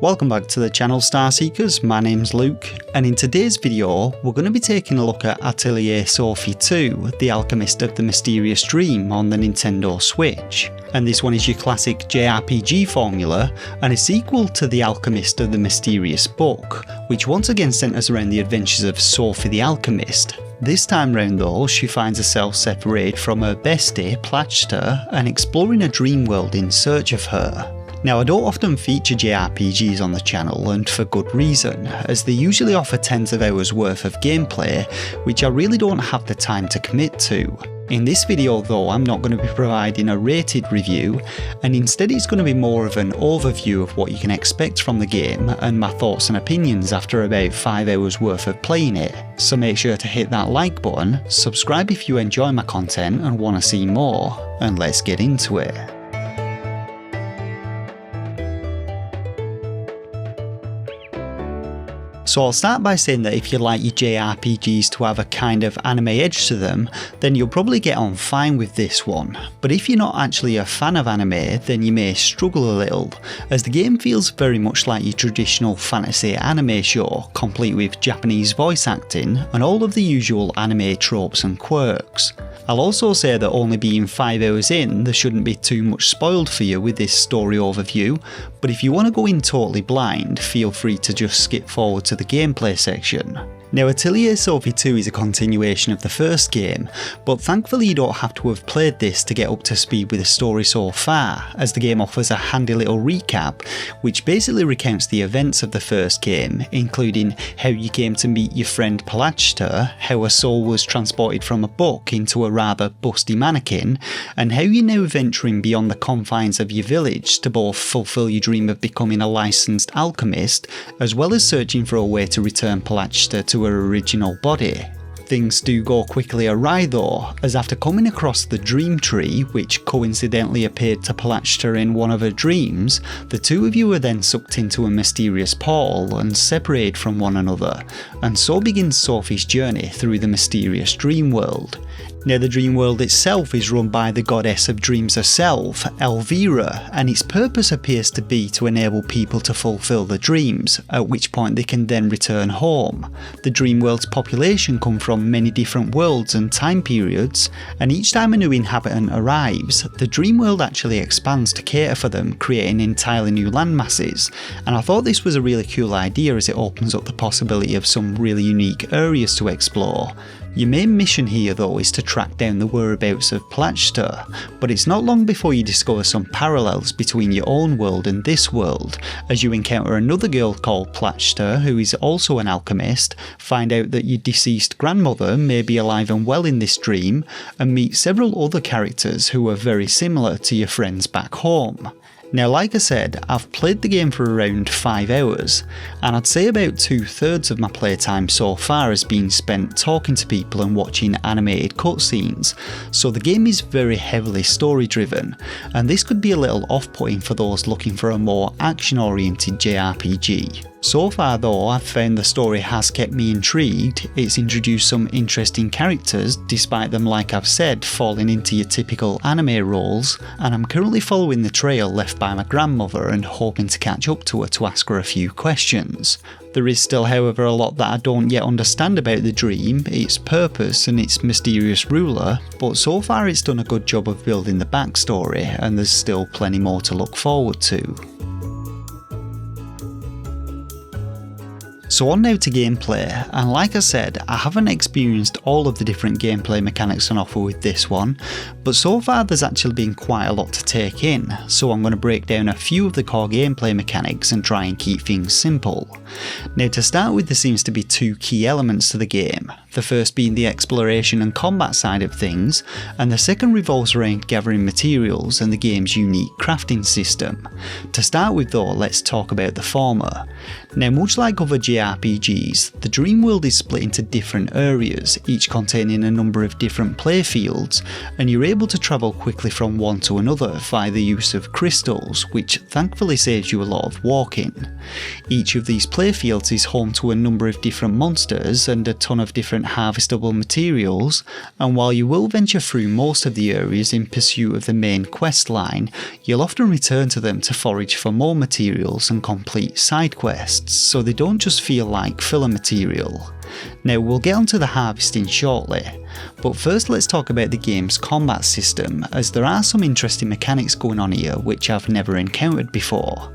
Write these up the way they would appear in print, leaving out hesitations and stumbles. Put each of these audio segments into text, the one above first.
Welcome back to the channel Starseekers, my name's Luke, and in today's video we're going to be taking a look at Atelier Sophie 2, The Alchemist of the Mysterious Dream on the Nintendo Switch. And this one is your classic JRPG formula, and a sequel to The Alchemist of the Mysterious Book, which once again centres around the adventures of Sophie the Alchemist. This time round though, she finds herself separated from her bestie, Plachta, and exploring a dream world in search of her. Now, I don't often feature JRPGs on the channel, and for good reason, as they usually offer tens of hours worth of gameplay, which I really don't have the time to commit to. In this video though, I'm not going to be providing a rated review, and instead it's going to be more of an overview of what you can expect from the game, and my thoughts and opinions after about 5 hours worth of playing it. So make sure to hit that like button, subscribe if you enjoy my content and want to see more, and let's get into it. So I'll start by saying that if you like your JRPGs to have a kind of anime edge to them, then you'll probably get on fine with this one. But if you're not actually a fan of anime, then you may struggle a little, as the game feels very much like your traditional fantasy anime show, complete with Japanese voice acting and all of the usual anime tropes and quirks. I'll also say that only being 5 hours in, there shouldn't be too much spoiled for you with this story overview, but if you want to go in totally blind, feel free to just skip forward to the gameplay section. Now, Atelier Sophie 2 is a continuation of the first game, but thankfully you don't have to have played this to get up to speed with the story so far, as the game offers a handy little recap, which basically recounts the events of the first game, including how you came to meet your friend Plachta, how a soul was transported from a book into a rather busty mannequin, and how you're now venturing beyond the confines of your village to both fulfill your dream of becoming a licensed alchemist, as well as searching for a way to return Plachta to her original body. Things do go quickly awry though, as after coming across the dream tree, which coincidentally appeared to Plachta in one of her dreams, the two of you are then sucked into a mysterious portal and separated from one another, and so begins Sophie's journey through the mysterious dream world. Now, the dream world itself is run by the goddess of dreams herself, Elvira, and its purpose appears to be to enable people to fulfill their dreams, at which point they can then return home. The dream world's population come from many different worlds and time periods, and each time a new inhabitant arrives, the dream world actually expands to cater for them, creating entirely new land masses, and I thought this was a really cool idea as it opens up the possibility of some really unique areas to explore. Your main mission here though is to track down the whereabouts of Plachta, but it's not long before you discover some parallels between your own world and this world, as you encounter another girl called Plachta who is also an alchemist, find out that your deceased grandmother may be alive and well in this dream, and meet several other characters who are very similar to your friends back home. Now, like I said, I've played the game for around 5 hours, and I'd say about 2/3 of my playtime so far has been spent talking to people and watching animated cutscenes, so the game is very heavily story driven, and this could be a little off-putting for those looking for a more action-oriented JRPG. So far though, I've found the story has kept me intrigued. It's introduced some interesting characters, despite them, like I've said, falling into your typical anime roles, and I'm currently following the trail left by my grandmother and hoping to catch up to her to ask her a few questions. There is still, however, a lot that I don't yet understand about the dream, its purpose and its mysterious ruler, but so far it's done a good job of building the backstory, and there's still plenty more to look forward to. So on now to gameplay, and like I said, I haven't experienced all of the different gameplay mechanics on offer with this one, but so far there's actually been quite a lot to take in, so I'm going to break down a few of the core gameplay mechanics and try and keep things simple. Now, to start with, there seems to be two key elements to the game, the first being the exploration and combat side of things, and the second revolves around gathering materials and the game's unique crafting system. To start with though, let's talk about the former. Now, much like other JRPGs, the dream world is split into different areas, each containing a number of different playfields, and you're able to travel quickly from one to another via the use of crystals, which thankfully saves you a lot of walking. Each of these playfields is home to a number of different monsters and a ton of different harvestable materials, and while you will venture through most of the areas in pursuit of the main quest line, you'll often return to them to forage for more materials and complete side quests, so they don't just feel like filler material. Now we'll get onto the harvesting shortly, but first let's talk about the game's combat system, as there are some interesting mechanics going on here which I've never encountered before.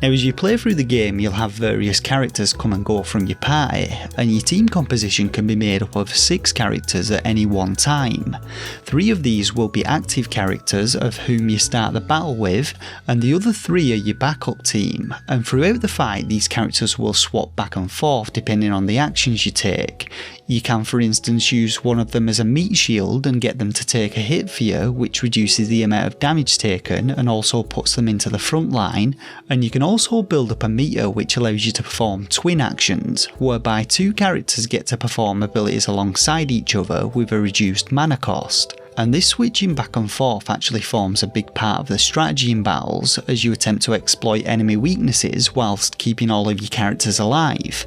Now as you play through the game, you'll have various characters come and go from your party, and your team composition can be made up of 6 characters at any one time. 3 of these will be active characters of whom you start the battle with, and the other 3 are your backup team, and throughout the fight these characters will swap back and forth depending on the actions you take. You can for instance use one of them as a meat shield and get them to take a hit for you, which reduces the amount of damage taken and also puts them into the front line, and you can also build up a meter which allows you to perform twin actions, whereby 2 characters get to perform abilities alongside each other with a reduced mana cost. And this switching back and forth actually forms a big part of the strategy in battles, as you attempt to exploit enemy weaknesses whilst keeping all of your characters alive.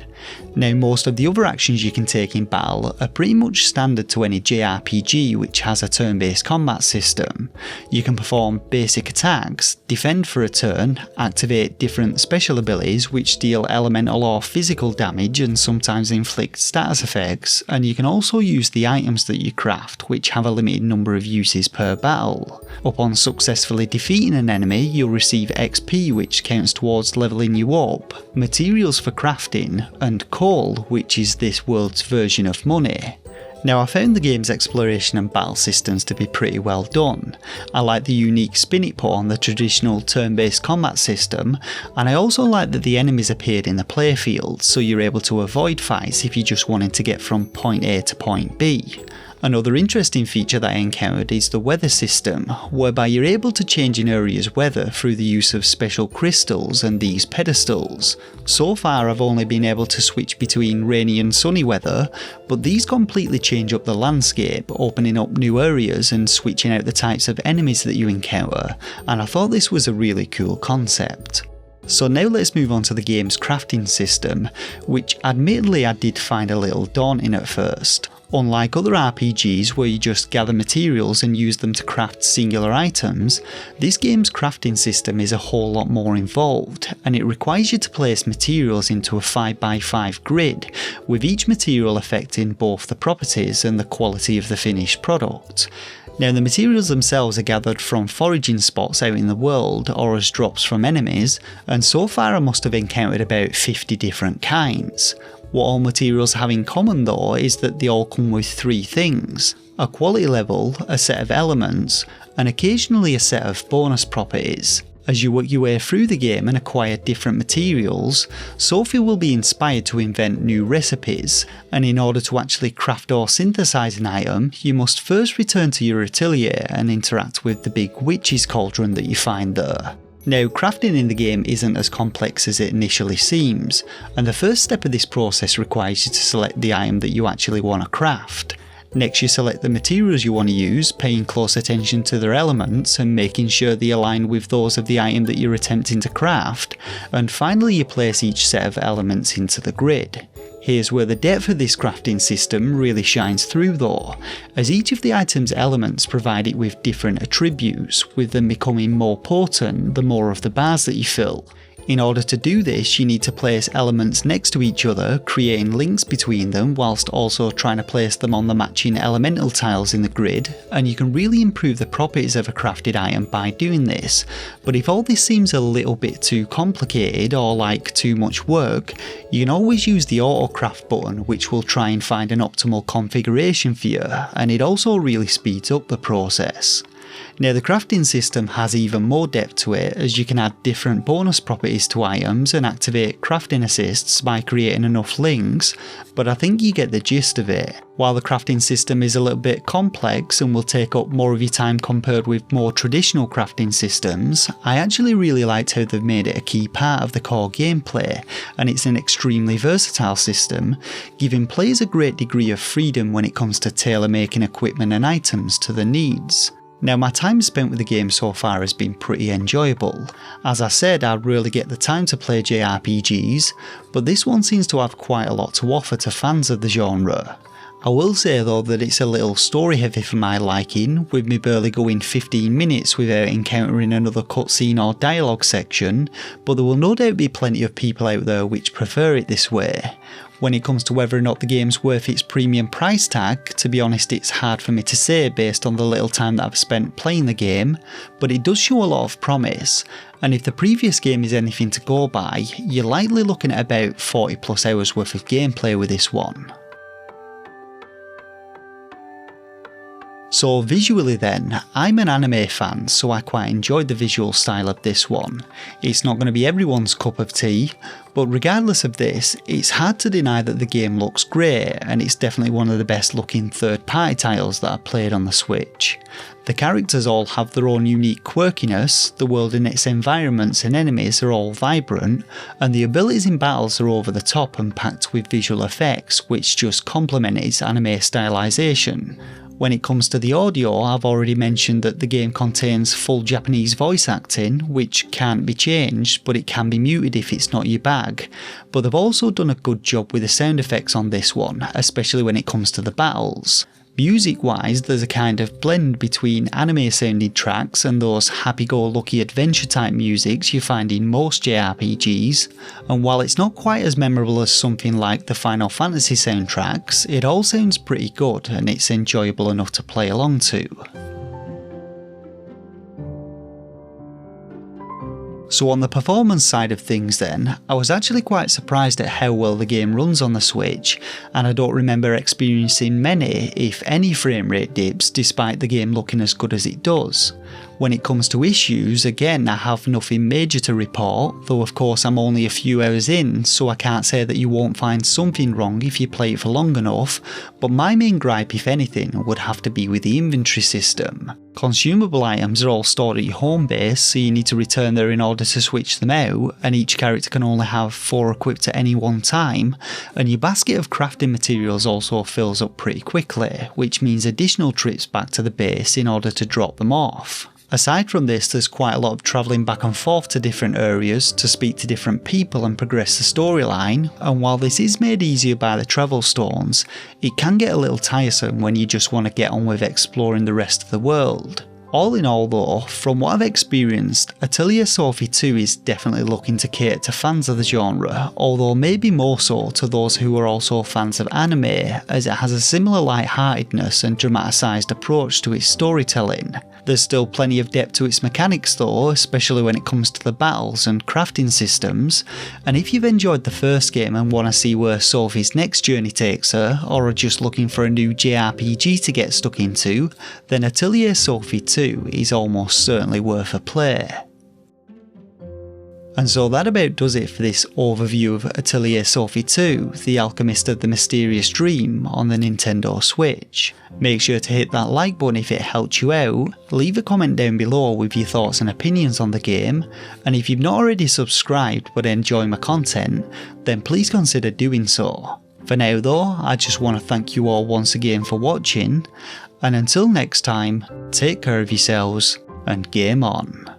Now most of the other actions you can take in battle are pretty much standard to any JRPG which has a turn-based combat system. You can perform basic attacks, defend for a turn, activate different special abilities which deal elemental or physical damage and sometimes inflict status effects, and you can also use the items that you craft which have a limited number of uses per battle. Upon successfully defeating an enemy, you'll receive XP which counts towards leveling you up, materials for crafting, and coal, which is this world's version of money. Now I found the game's exploration and battle systems to be pretty well done. I like the unique spin it put on the traditional turn-based combat system, and I also like that the enemies appeared in the playfield, so you're able to avoid fights if you just wanted to get from point A to point B. Another interesting feature that I encountered is the weather system, whereby you're able to change an area's weather through the use of special crystals and these pedestals. So far I've only been able to switch between rainy and sunny weather, but these completely change up the landscape, opening up new areas and switching out the types of enemies that you encounter, and I thought this was a really cool concept. So now let's move on to the game's crafting system, which admittedly I did find a little daunting at first. Unlike other RPGs where you just gather materials and use them to craft singular items, this game's crafting system is a whole lot more involved, and it requires you to place materials into a 5x5 grid, with each material affecting both the properties and the quality of the finished product. Now the materials themselves are gathered from foraging spots out in the world or as drops from enemies, and so far I must have encountered about 50 different kinds. What all materials have in common though is that they all come with 3 things: a quality level, a set of elements, and occasionally a set of bonus properties. As you work your way through the game and acquire different materials, Sophie will be inspired to invent new recipes, and in order to actually craft or synthesize an item, you must first return to your atelier and interact with the big witch's cauldron that you find there. Now, crafting in the game isn't as complex as it initially seems, and the first step of this process requires you to select the item that you actually want to craft. Next you select the materials you want to use, paying close attention to their elements and making sure they align with those of the item that you're attempting to craft, and finally you place each set of elements into the grid. Here's where the depth of this crafting system really shines through though, as each of the item's elements provide it with different attributes, with them becoming more potent the more of the bars that you fill. In order to do this, you need to place elements next to each other, creating links between them whilst also trying to place them on the matching elemental tiles in the grid, and you can really improve the properties of a crafted item by doing this. But if all this seems a little bit too complicated or like too much work, you can always use the auto craft button, which will try and find an optimal configuration for you, and it also really speeds up the process. Now the crafting system has even more depth to it, as you can add different bonus properties to items and activate crafting assists by creating enough links, but I think you get the gist of it. While the crafting system is a little bit complex and will take up more of your time compared with more traditional crafting systems, I actually really liked how they've made it a key part of the core gameplay, and it's an extremely versatile system, giving players a great degree of freedom when it comes to tailor making equipment and items to their needs. Now my time spent with the game so far has been pretty enjoyable. As I said, I rarely get the time to play JRPGs, but this one seems to have quite a lot to offer to fans of the genre. I will say though that it's a little story heavy for my liking, with me barely going 15 minutes without encountering another cutscene or dialogue section, but there will no doubt be plenty of people out there which prefer it this way. When it comes to whether or not the game's worth its premium price tag, to be honest it's hard for me to say based on the little time that I've spent playing the game, but it does show a lot of promise, and if the previous game is anything to go by, you're likely looking at about 40 plus hours worth of gameplay with this one. So visually then, I'm an anime fan, so I quite enjoyed the visual style of this one. It's not going to be everyone's cup of tea, but regardless of this, it's hard to deny that the game looks great, and it's definitely one of the best looking third-party titles that I've played on the Switch. The characters all have their own unique quirkiness, the world and its environments and enemies are all vibrant, and the abilities in battles are over the top and packed with visual effects which just complement its anime stylisation. When it comes to the audio, I've already mentioned that the game contains full Japanese voice acting, which can't be changed, but it can be muted if it's not your bag. But they've also done a good job with the sound effects on this one, especially when it comes to the battles. Music wise, there's a kind of blend between anime sounding tracks and those happy-go-lucky adventure type musics you find in most JRPGs, and while it's not quite as memorable as something like the Final Fantasy soundtracks, it all sounds pretty good and it's enjoyable enough to play along to. So on the performance side of things then, I was actually quite surprised at how well the game runs on the Switch, and I don't remember experiencing many, if any, frame rate dips despite the game looking as good as it does. When it comes to issues, again I have nothing major to report, though of course I'm only a few hours in, so I can't say that you won't find something wrong if you play it for long enough, but my main gripe, if anything, would have to be with the inventory system. Consumable items are all stored at your home base, so you need to return there in order to switch them out, and each character can only have 4 equipped at any one time, and your basket of crafting materials also fills up pretty quickly, which means additional trips back to the base in order to drop them off. Aside from this, there's quite a lot of travelling back and forth to different areas to speak to different people and progress the storyline, and while this is made easier by the travel stones, it can get a little tiresome when you just want to get on with exploring the rest of the world. All in all though, from what I've experienced, Atelier Sophie 2 is definitely looking to cater to fans of the genre, although maybe more so to those who are also fans of anime, as it has a similar lightheartedness and dramatised approach to its storytelling. There's still plenty of depth to its mechanics though, especially when it comes to the battles and crafting systems, and if you've enjoyed the first game and want to see where Sophie's next journey takes her, or are just looking for a new JRPG to get stuck into, then Atelier Sophie 2 is almost certainly worth a play. And so that about does it for this overview of Atelier Sophie 2, The Alchemist of the Mysterious Dream on the Nintendo Switch. Make sure to hit that like button if it helped you out, leave a comment down below with your thoughts and opinions on the game, and if you've not already subscribed but enjoy my content, then please consider doing so. For now though, I just want to thank you all once again for watching, and until next time, take care of yourselves and game on.